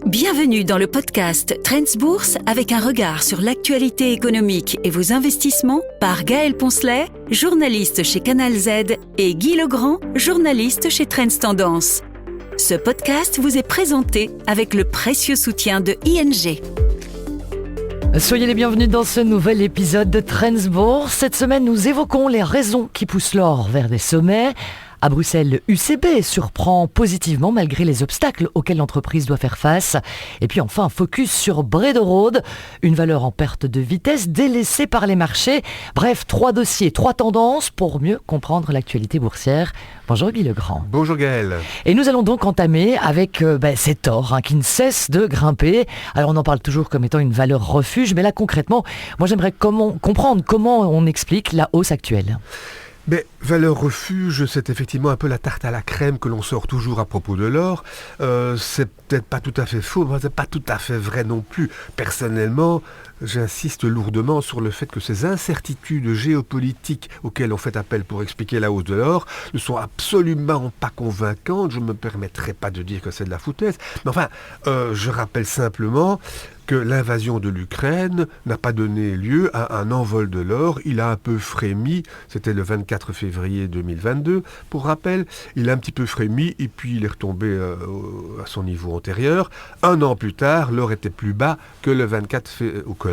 Bienvenue dans le podcast Trends Bourse avec un regard sur l'actualité économique et vos investissements par Gaël Poncelet, journaliste chez Canal Z, et Guy Legrand, journaliste chez Trends Tendance. Ce podcast vous est présenté avec le précieux soutien de ING. Soyez les bienvenus dans ce nouvel épisode de Trends Bourse. Cette semaine, nous évoquons les raisons qui poussent l'or vers des sommets. À Bruxelles, le UCB surprend positivement malgré les obstacles auxquels l'entreprise doit faire face. Et puis enfin, focus sur Brederode, une valeur en perte de vitesse délaissée par les marchés. Bref, 3 dossiers, 3 tendances pour mieux comprendre l'actualité boursière. Bonjour Guy Legrand. Bonjour Gaël. Et nous allons donc entamer avec cet or qui ne cesse de grimper. Alors on en parle toujours comme étant une valeur refuge, mais là concrètement, moi j'aimerais comprendre comment on explique la hausse actuelle. Mais valeur refuge, c'est effectivement un peu la tarte à la crème que l'on sort toujours à propos de l'or. C'est peut-être pas tout à fait faux, mais c'est pas tout à fait vrai non plus. Personnellement, j'insiste lourdement sur le fait que ces incertitudes géopolitiques auxquelles on fait appel pour expliquer la hausse de l'or ne sont absolument pas convaincantes. Je ne me permettrai pas de dire que c'est de la foutaise. Mais enfin, je rappelle simplement que l'invasion de l'Ukraine n'a pas donné lieu à un envol de l'or. Il a un peu frémi, c'était le 24 février 2022, pour rappel. Il a un petit peu frémi et puis il est retombé à son niveau antérieur. Un an plus tard, l'or était plus bas que la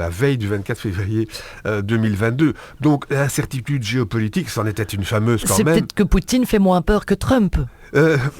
veille du 24 février 2022. Donc l'incertitude géopolitique, c'en était une fameuse quand même. C'est peut-être que Poutine fait moins peur que Trump.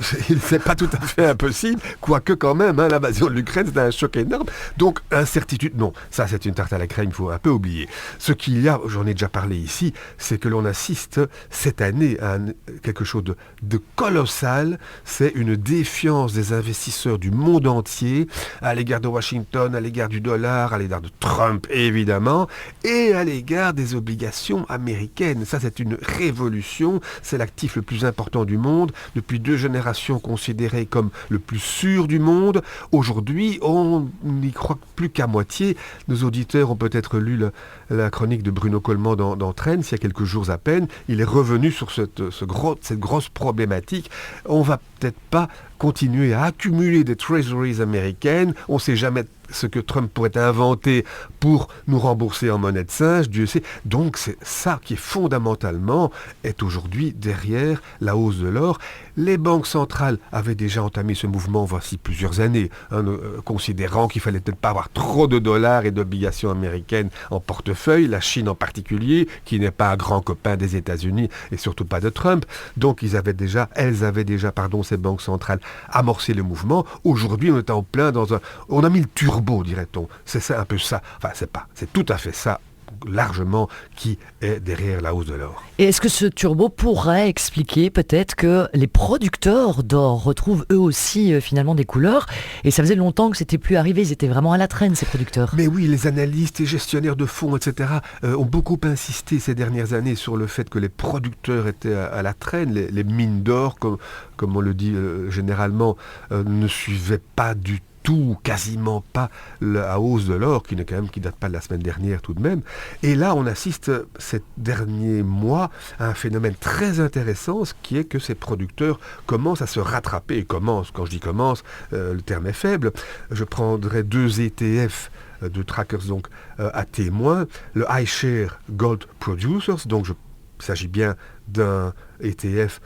C'est pas tout à fait impossible, quoique quand même, l'invasion de l'Ukraine, c'est un choc énorme. Donc, incertitude, non, ça c'est une tarte à la crème, il faut un peu oublier. Ce qu'il y a, j'en ai déjà parlé ici, c'est que l'on assiste cette année à quelque chose de colossal, c'est une défiance des investisseurs du monde entier, à l'égard de Washington, à l'égard du dollar, à l'égard de Trump, évidemment, et à l'égard des obligations américaines. Ça, c'est une révolution, c'est l'actif le plus important du monde, depuis 2 générations considéré comme le plus sûr du monde. Aujourd'hui, on n'y croit plus qu'à moitié. Nos auditeurs ont peut-être lu la chronique de Bruno Coleman dans Trends, il y a quelques jours à peine. Il est revenu sur cette grosse problématique. On va peut-être pas continuer à accumuler des treasuries américaines. On ne sait jamais ce que Trump pourrait inventer pour nous rembourser en monnaie de singe, Dieu sait. Donc c'est ça qui fondamentalement est aujourd'hui derrière la hausse de l'or. Les banques centrales avaient déjà entamé ce mouvement voici plusieurs années, considérant qu'il fallait peut-être pas avoir trop de dollars et d'obligations américaines en portefeuille, la Chine en particulier, qui n'est pas un grand copain des États-Unis et surtout pas de Trump. Donc elles avaient déjà, ces banques centrales, amorcé le mouvement. Aujourd'hui, on est en plein on a mis le turbo, dirait-on. C'est ça, un peu ça. Enfin, c'est tout à fait ça, largement, qui est derrière la hausse de l'or. Et est-ce que ce turbo pourrait expliquer peut-être que les producteurs d'or retrouvent eux aussi finalement des couleurs, et ça faisait longtemps que c'était plus arrivé, ils étaient vraiment à la traîne, ces producteurs. Mais oui, les analystes et gestionnaires de fonds, etc. Ont beaucoup insisté ces dernières années sur le fait que les producteurs étaient à la traîne, les mines d'or, comme on le dit généralement, ne suivaient pas du tout, quasiment pas la hausse de l'or, qui date pas de la semaine dernière tout de même. Et là, on assiste ces derniers mois à un phénomène très intéressant, ce qui est que ces producteurs commencent à se rattraper. Et commencent, quand je dis commence, le terme est faible. Je prendrai 2 ETF de trackers donc à témoin. Le iShare Gold Producers, donc il s'agit bien d'un ETF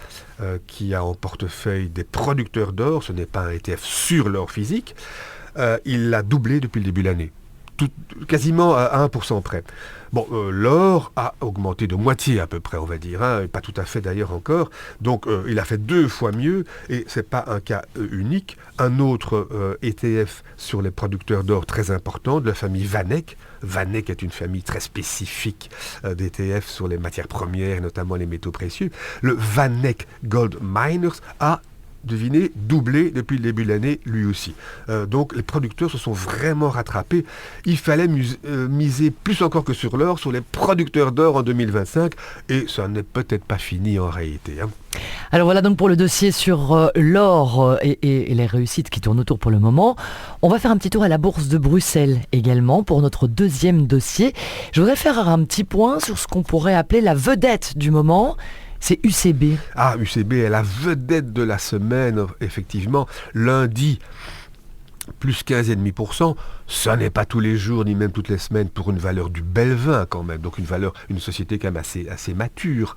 qui a en portefeuille des producteurs d'or, ce n'est pas un ETF sur l'or physique. Il l'a doublé depuis le début de l'année, quasiment à 1% près. Bon, l'or a augmenté de moitié à peu près, on va dire, et pas tout à fait d'ailleurs encore. Donc il a fait 2 fois mieux, et c'est pas un cas unique. Un autre ETF sur les producteurs d'or très important, de la famille VanEck. VanEck est une famille très spécifique d'ETF sur les matières premières, notamment les métaux précieux. Le VanEck Gold Miners a, devinez, doublé depuis le début de l'année, lui aussi. Donc les producteurs se sont vraiment rattrapés. Il fallait miser plus encore que sur l'or, sur les producteurs d'or en 2025, et ça n'est peut-être pas fini en réalité. Alors voilà donc pour le dossier sur l'or et les réussites qui tournent autour pour le moment. On va faire un petit tour à la bourse de Bruxelles également pour notre deuxième dossier. Je voudrais faire un petit point sur ce qu'on pourrait appeler la vedette du moment. C'est UCB. Ah, UCB est la vedette de la semaine, effectivement. Lundi, plus 15,5%, ça n'est pas tous les jours ni même toutes les semaines pour une valeur du bel vin quand même, donc une société quand même assez mature.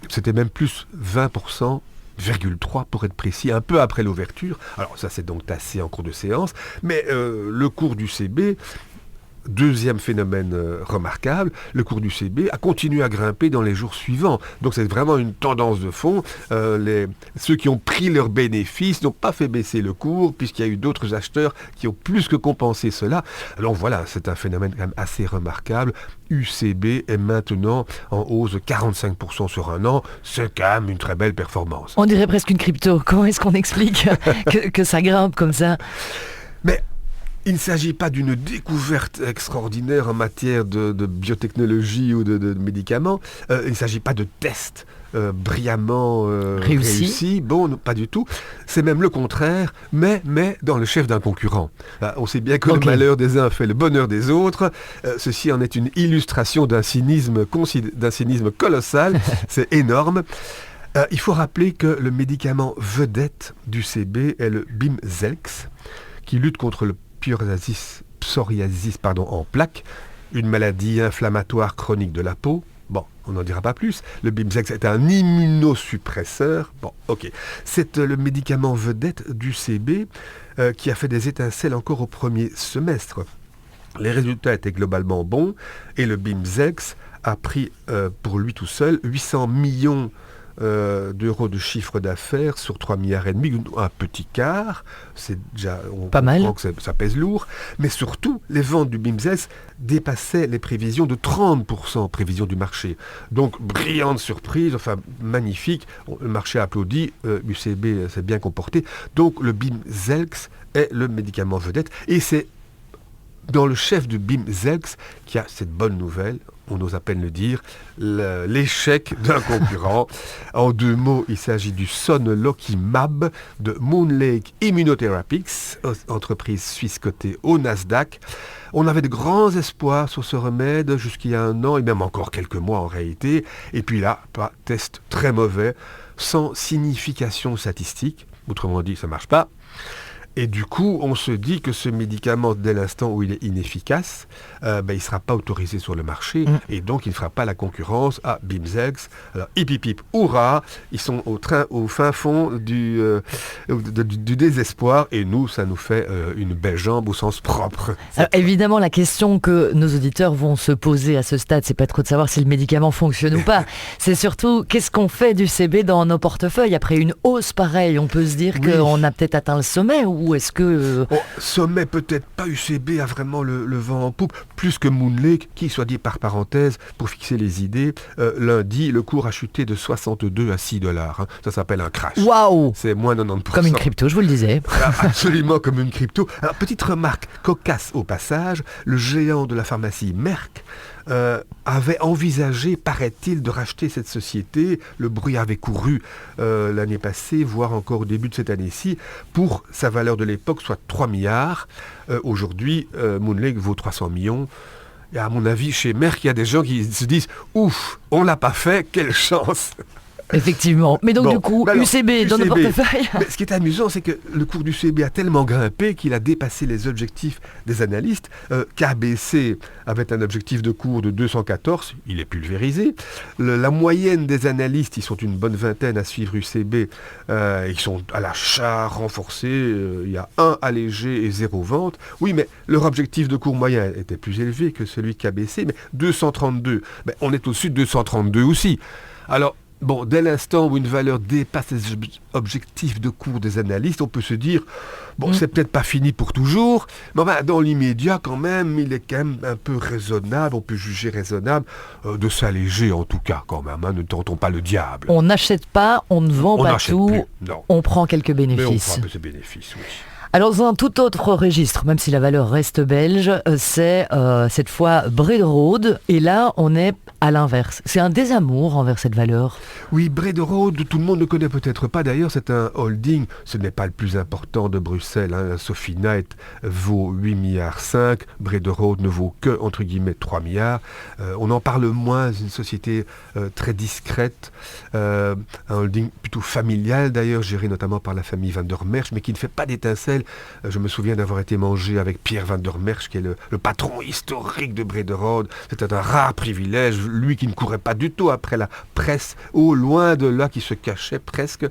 C'était même plus 20%, 0,3 pour être précis, un peu après l'ouverture. Alors ça c'est donc tassé en cours de séance, mais le cours du CB, deuxième phénomène remarquable, le cours du CB a continué à grimper dans les jours suivants. Donc c'est vraiment une tendance de fond. Ceux qui ont pris leurs bénéfices n'ont pas fait baisser le cours, puisqu'il y a eu d'autres acheteurs qui ont plus que compensé cela. Donc voilà, c'est un phénomène quand même assez remarquable. UCB est maintenant en hausse de 45% sur un an. C'est quand même une très belle performance. On dirait presque une crypto. Comment est-ce qu'on explique que ça grimpe comme ça ? Mais il ne s'agit pas d'une découverte extraordinaire en matière de biotechnologie ou de médicaments. Il ne s'agit pas de tests brillamment réussis. Bon, non, pas du tout. C'est même le contraire, mais dans le chef d'un concurrent. On sait bien que le malheur des uns fait le bonheur des autres. Ceci en est une illustration d'un cynisme colossal. C'est énorme. Il faut rappeler que le médicament vedette du CB est le Bimzelx, qui lutte contre le psoriasis en plaques, une maladie inflammatoire chronique de la peau. Bon, on n'en dira pas plus. Le Bimzelx est un immunosuppresseur. Bon, ok. C'est le médicament vedette du CB qui a fait des étincelles encore au premier semestre. Les résultats étaient globalement bons et le Bimzelx a pris pour lui tout seul 800 millions d'euros de chiffre d'affaires sur 3,5 milliards, un petit quart, c'est déjà, pas mal, que ça pèse lourd, mais surtout, les ventes du Bimzelx dépassaient les prévisions de 30%, prévisions du marché. Donc, brillante surprise, enfin, magnifique, le marché applaudit, UCB s'est bien comporté, donc le Bimzelx est le médicament vedette, et c'est dans le chef du Bimzelx qu'il y a cette bonne nouvelle, on ose à peine le dire, l'échec d'un concurrent. En 2 mots, il s'agit du sonelokimab de MoonLake Immunotherapeutics, entreprise suisse cotée au Nasdaq. On avait de grands espoirs sur ce remède jusqu'il y a 1 an, et même encore quelques mois en réalité. Et puis là, test très mauvais, sans signification statistique. Autrement dit, ça ne marche pas. Et du coup, on se dit que ce médicament, dès l'instant où il est inefficace, il ne sera pas autorisé sur le marché, et donc il ne fera pas la concurrence à Bimzelx. Alors, hip hip hip, hurrah, ils sont au fin fond du désespoir, et nous, ça nous fait une belle jambe au sens propre. Alors, évidemment, la question que nos auditeurs vont se poser à ce stade, c'est pas trop de savoir si le médicament fonctionne ou pas. C'est surtout, qu'est-ce qu'on fait du CB dans nos portefeuilles après une hausse pareille? On peut se dire qu'on a peut-être atteint le sommet, ou est-ce que... sommet peut-être pas, UCB a vraiment le vent en poupe, plus que MoonLake, qui, soit dit par parenthèse, pour fixer les idées, lundi, le cours a chuté de 62 à 6 $. Hein. Ça s'appelle un crash. Waouh! C'est moins 90%. Comme une crypto, je vous le disais. Absolument comme une crypto. Alors, petite remarque cocasse au passage, le géant de la pharmacie Merck avait envisagé, paraît-il, de racheter cette société. Le bruit avait couru l'année passée, voire encore au début de cette année-ci, pour sa valeur de l'époque, soit 3 milliards. Aujourd'hui, MoonLake vaut 300 millions. Et à mon avis, chez Merck, il y a des gens qui se disent « Ouf, on l'a pas fait, quelle chance !» Effectivement. Mais donc du coup, UCB dans nos portefeuilles. Mais ce qui est amusant, c'est que le cours du CB a tellement grimpé qu'il a dépassé les objectifs des analystes. KBC avait un objectif de cours de 214, il est pulvérisé. La moyenne des analystes, ils sont une bonne vingtaine à suivre UCB, ils sont à l'achat renforcé, il y a 1 allégé et 0 vente. Oui, mais leur objectif de cours moyen était plus élevé que celui de KBC, mais 232. Mais on est au-dessus de 232 aussi. Alors, bon, dès l'instant où une valeur dépasse les objectifs de cours des analystes, on peut se dire, c'est peut-être pas fini pour toujours, mais dans l'immédiat, quand même, il est quand même un peu raisonnable, on peut juger raisonnable de s'alléger, en tout cas, quand même, hein, ne tentons pas le diable. On n'achète pas, on ne vend pas tout, on prend quelques bénéfices. Mais on prend un peu ces bénéfices, oui. Alors, dans un tout autre registre, même si la valeur reste belge, c'est cette fois Brederode. Et là, on est à l'inverse. C'est un désamour envers cette valeur. Oui, Brederode, tout le monde ne connaît peut-être pas. D'ailleurs, c'est un holding. Ce n'est pas le plus important de Bruxelles. Hein. Sophie Knight vaut 8,5 milliards. Brederode ne vaut que, entre guillemets, 3 milliards. On en parle moins. C'est une société très discrète. Un holding plutôt familial, d'ailleurs, géré notamment par la famille Van der Merch, mais qui ne fait pas d'étincelles Je me souviens d'avoir été mangé avec Pierre van der Merch, qui est le patron historique de Brederode. C'était un rare privilège, lui qui ne courait pas du tout après la presse, au loin de là, qui se cachait presque,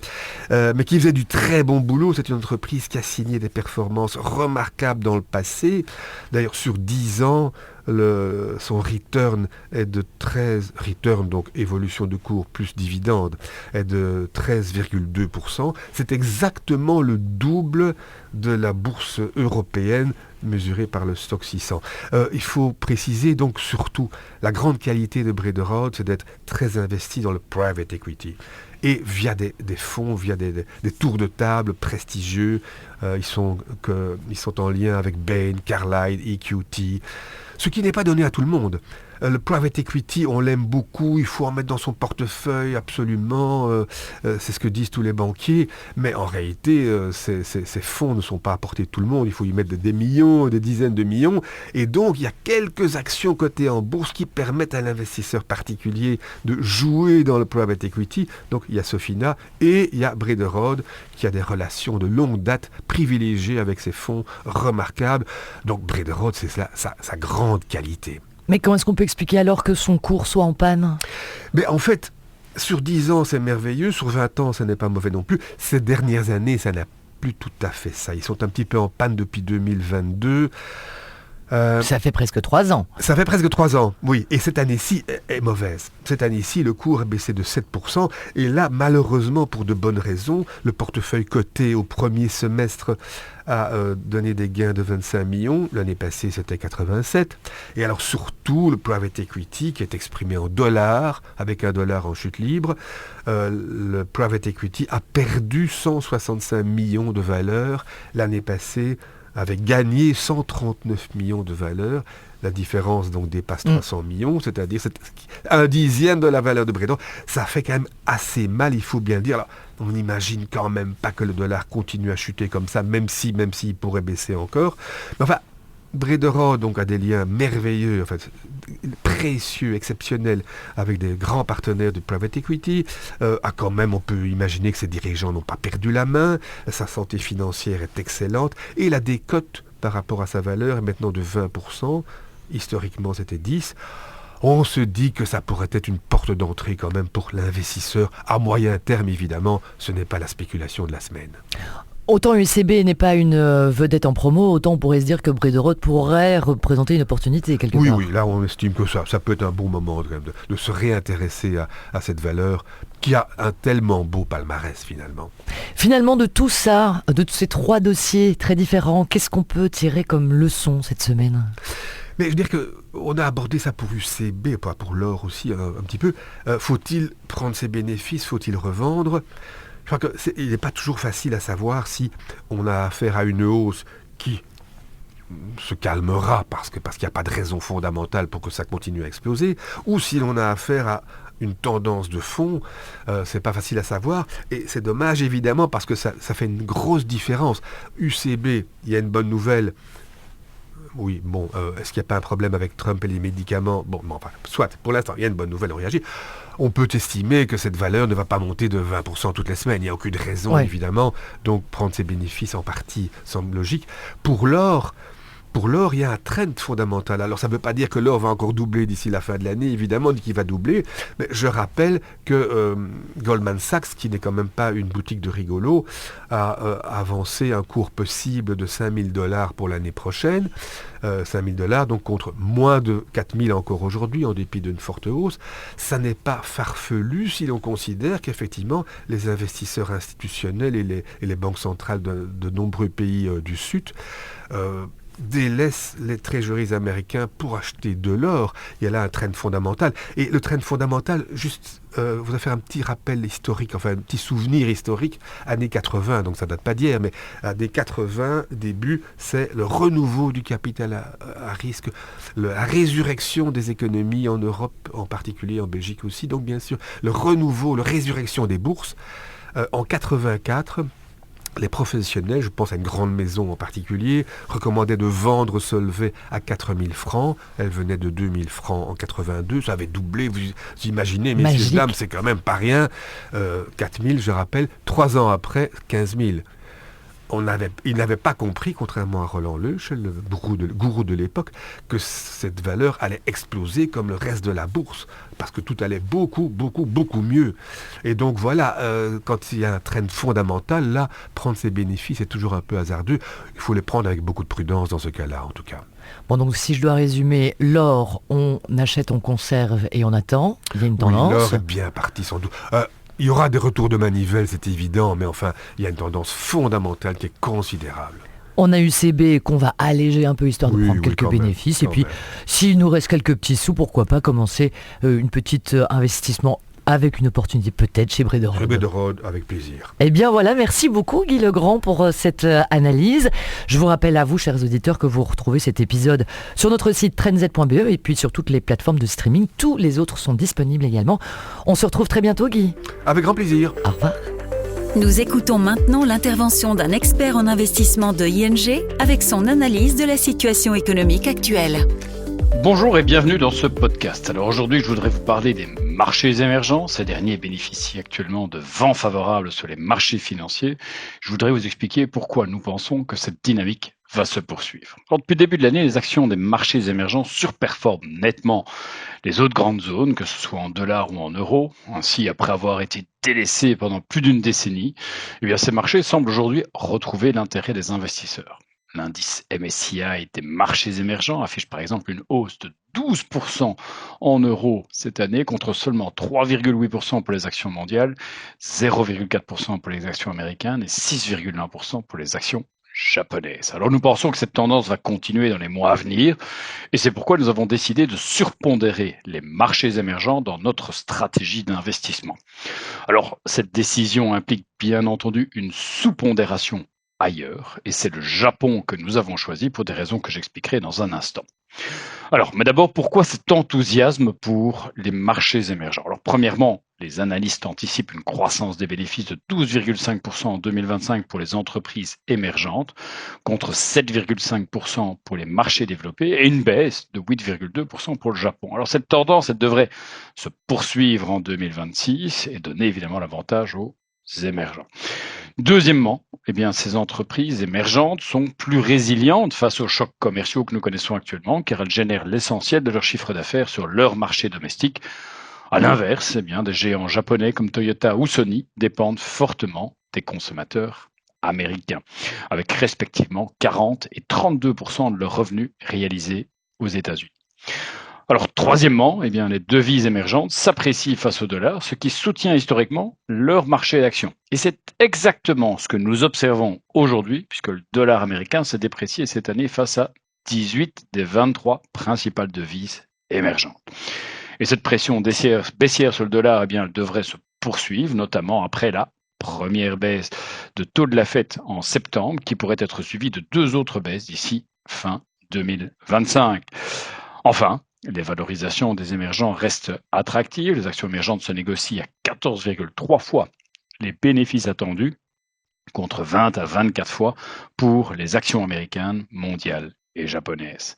mais qui faisait du très bon boulot. C'est une entreprise qui a signé des performances remarquables dans le passé. D'ailleurs, sur 10 ans, son return est de 13, return donc évolution de cours plus dividende, est de 13,2%. C'est exactement le double de la bourse européenne mesurée par le Stoxx 600. Il faut préciser donc surtout la grande qualité de Brederode, c'est d'être très investi dans le private equity. Et via des fonds, via des tours de table prestigieux, ils sont en lien avec Bain, Carlyle, EQT, ce qui n'est pas donné à tout le monde. Le private equity, on l'aime beaucoup, il faut en mettre dans son portefeuille absolument, c'est ce que disent tous les banquiers, mais en réalité, ces fonds ne sont pas à portée de tout le monde, il faut y mettre des millions, des dizaines de millions, et donc il y a quelques actions cotées en bourse qui permettent à l'investisseur particulier de jouer dans le private equity. Donc il y a Sofina et il y a Brederode qui a des relations de longue date privilégiées avec ces fonds remarquables. Donc Brederode, c'est sa grande qualité. Mais comment est-ce qu'on peut expliquer alors que son cours soit en panne ? Mais en fait, sur 10 ans, c'est merveilleux. Sur 20 ans, ça n'est pas mauvais non plus. Ces dernières années, ça n'a plus tout à fait ça. Ils sont un petit peu en panne depuis 2022. Ça fait presque 3 ans. Ça fait presque 3 ans, oui. Et cette année-ci est mauvaise. Cette année-ci, le cours a baissé de 7%. Et là, malheureusement, pour de bonnes raisons, le portefeuille coté au premier semestre a donné des gains de 25 millions. L'année passée, c'était 87. Et alors surtout, le private equity, qui est exprimé en dollars, avec un dollar en chute libre, le private equity a perdu 165 millions de valeur l'année passée, avait gagné 139 millions de valeur. La différence donc dépasse 300 millions, c'est-à-dire un dixième de la valeur de Brederode. Ça fait quand même assez mal, il faut bien le dire. Alors, on n'imagine quand même pas que le dollar continue à chuter comme ça, même s'il pourrait baisser encore. Mais enfin, Brederode donc a des liens merveilleux, en fait, précieux, exceptionnels avec des grands partenaires du private equity. Quand même, on peut imaginer que ses dirigeants n'ont pas perdu la main. Sa santé financière est excellente et la décote par rapport à sa valeur est maintenant de 20%. Historiquement, c'était 10%. On se dit que ça pourrait être une porte d'entrée quand même pour l'investisseur. À moyen terme, évidemment, ce n'est pas la spéculation de la semaine. Autant UCB n'est pas une vedette en promo, autant on pourrait se dire que Brederode pourrait représenter une opportunité quelque part. Oui, là on estime que ça peut être un bon moment de se réintéresser à cette valeur qui a un tellement beau palmarès finalement. Finalement, de tout ça, de tous ces 3 dossiers très différents, qu'est-ce qu'on peut tirer comme leçon cette semaine ? Mais je veux dire qu'on a abordé ça pour UCB, pas pour l'or aussi un petit peu. Faut-il prendre ses bénéfices, faut-il revendre ? Je crois qu'il n'est pas toujours facile à savoir si on a affaire à une hausse qui se calmera parce qu'il n'y a pas de raison fondamentale pour que ça continue à exploser, ou si l'on a affaire à une tendance de fond, c'est pas facile à savoir, et c'est dommage évidemment parce que ça fait une grosse différence. UCB, il y a une bonne nouvelle. Oui, bon, est-ce qu'il n'y a pas un problème avec Trump et les médicaments ? Bon, enfin, soit, pour l'instant, il y a une bonne nouvelle, on réagit. On peut estimer que cette valeur ne va pas monter de 20% toutes les semaines. Il n'y a aucune raison, évidemment. Donc, prendre ses bénéfices en partie semble logique. Pour l'or, il y a un trend fondamental. Alors, ça ne veut pas dire que l'or va encore doubler d'ici la fin de l'année. Évidemment, on dit qu'il va doubler. Mais je rappelle que Goldman Sachs, qui n'est quand même pas une boutique de rigolo, a avancé un cours possible de $5,000 pour l'année prochaine. $5,000, donc contre moins de 4,000 encore aujourd'hui, en dépit d'une forte hausse. Ça n'est pas farfelu si l'on considère qu'effectivement, les investisseurs institutionnels et les banques centrales de nombreux pays du Sud délaissent les treasuries américains pour acheter de l'or. Il y a là un trend fondamental. Et le trend fondamental, juste, vous a fait un petit rappel historique, enfin un petit souvenir historique, années 80, donc ça date pas d'hier, mais années 80, début, c'est le renouveau du capital à risque, la résurrection des économies en Europe, en particulier en Belgique aussi, donc bien sûr, le renouveau, la résurrection des bourses. En 84, les professionnels, je pense à une grande maison en particulier, recommandaient de vendre Solvay à 4 000 francs. Elle venait de 2 000 francs en 82. Ça avait doublé, vous imaginez, messieurs, dames, c'est quand même pas rien. 4 000, je rappelle. 3 ans après, 15 000. il n'avait pas compris, contrairement à Roland Leuchel, le gourou de l'époque, que cette valeur allait exploser comme le reste de la bourse, parce que tout allait beaucoup, beaucoup, beaucoup mieux. Et donc voilà, quand il y a un trend fondamental, là, prendre ses bénéfices est toujours un peu hasardeux. Il faut les prendre avec beaucoup de prudence dans ce cas-là, en tout cas. Bon, donc si je dois résumer, l'or, on achète, on conserve et on attend. Il y a une tendance. Oui, l'or est bien parti sans doute. Il y aura des retours de manivelle, c'est évident, mais enfin, il y a une tendance fondamentale qui est considérable. On a UCB qu'on va alléger un peu histoire de prendre quelques bénéfices. Et puis, s'il nous reste quelques petits sous, pourquoi pas commencer une petite investissement avec une opportunité peut-être chez Brederode. Chez Brederode, avec plaisir. Eh bien voilà, merci beaucoup Guy Legrand pour cette analyse. Je vous rappelle à vous, chers auditeurs, que vous retrouvez cet épisode sur notre site trendz.be et puis sur toutes les plateformes de streaming. Tous les autres sont disponibles également. On se retrouve très bientôt, Guy. Avec grand plaisir. Au revoir. Nous écoutons maintenant l'intervention d'un expert en investissement de ING avec son analyse de la situation économique actuelle. Bonjour et bienvenue dans ce podcast. Alors aujourd'hui, je voudrais vous parler des marchés émergents. Ces derniers bénéficient actuellement de vents favorables sur les marchés financiers. Je voudrais vous expliquer pourquoi nous pensons que cette dynamique va se poursuivre. Alors, depuis le début de l'année, les actions des marchés émergents surperforment nettement les autres grandes zones, que ce soit en dollars ou en euros. Ainsi, après avoir été délaissés pendant plus d'une décennie, ces marchés semblent aujourd'hui retrouver l'intérêt des investisseurs. L'indice MSCI des marchés émergents affiche par exemple une hausse de 12% en euros cette année, contre seulement 3,8% pour les actions mondiales, 0,4% pour les actions américaines et 6,1% pour les actions japonaises. Alors nous pensons que cette tendance va continuer dans les mois à venir et c'est pourquoi nous avons décidé de surpondérer les marchés émergents dans notre stratégie d'investissement. Alors cette décision implique bien entendu une sous-pondération ailleurs, et c'est le Japon que nous avons choisi pour des raisons que j'expliquerai dans un instant. Alors, mais d'abord, pourquoi cet enthousiasme pour les marchés émergents? Alors, premièrement, les analystes anticipent une croissance des bénéfices de 12,5% en 2025 pour les entreprises émergentes, contre 7,5% pour les marchés développés, et une baisse de 8,2% pour le Japon. Alors, cette tendance, elle devrait se poursuivre en 2026 et donner évidemment l'avantage aux émergents. Deuxièmement, ces entreprises émergentes sont plus résilientes face aux chocs commerciaux que nous connaissons actuellement, car elles génèrent l'essentiel de leur chiffre d'affaires sur leur marché domestique. À l'inverse, des géants japonais comme Toyota ou Sony dépendent fortement des consommateurs américains, avec respectivement 40 et 32% de leurs revenus réalisés aux États-Unis. Alors, troisièmement, les devises émergentes s'apprécient face au dollar, ce qui soutient historiquement leur marché d'actions. Et c'est exactement ce que nous observons aujourd'hui, puisque le dollar américain s'est déprécié cette année face à 18 des 23 principales devises émergentes. Et cette pression baissière sur le dollar, elle devrait se poursuivre, notamment après la première baisse de taux de la Fed en septembre, qui pourrait être suivie de 2 autres baisses d'ici fin 2025. Enfin, les valorisations des émergents restent attractives. Les actions émergentes se négocient à 14,3 fois les bénéfices attendus, contre 20 à 24 fois pour les actions américaines, mondiales et japonaises.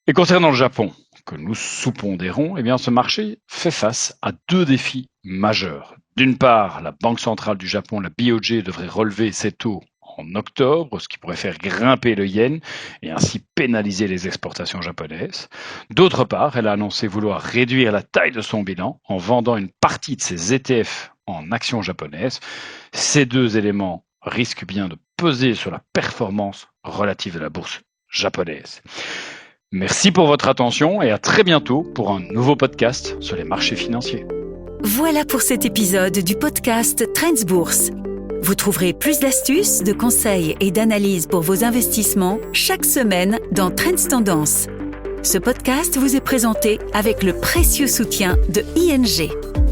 Et concernant le Japon, que nous sous-pondérons, ce marché fait face à 2 défis majeurs. D'une part, la Banque centrale du Japon, la BOJ, devrait relever ses taux en octobre, ce qui pourrait faire grimper le yen et ainsi pénaliser les exportations japonaises. D'autre part, elle a annoncé vouloir réduire la taille de son bilan en vendant une partie de ses ETF en actions japonaises. Ces 2 éléments risquent bien de peser sur la performance relative de la bourse japonaise. Merci pour votre attention et à très bientôt pour un nouveau podcast sur les marchés financiers. Voilà pour cet épisode du podcast Trends Bourse. Vous trouverez plus d'astuces, de conseils et d'analyses pour vos investissements chaque semaine dans Trends Tendance. Ce podcast vous est présenté avec le précieux soutien de ING.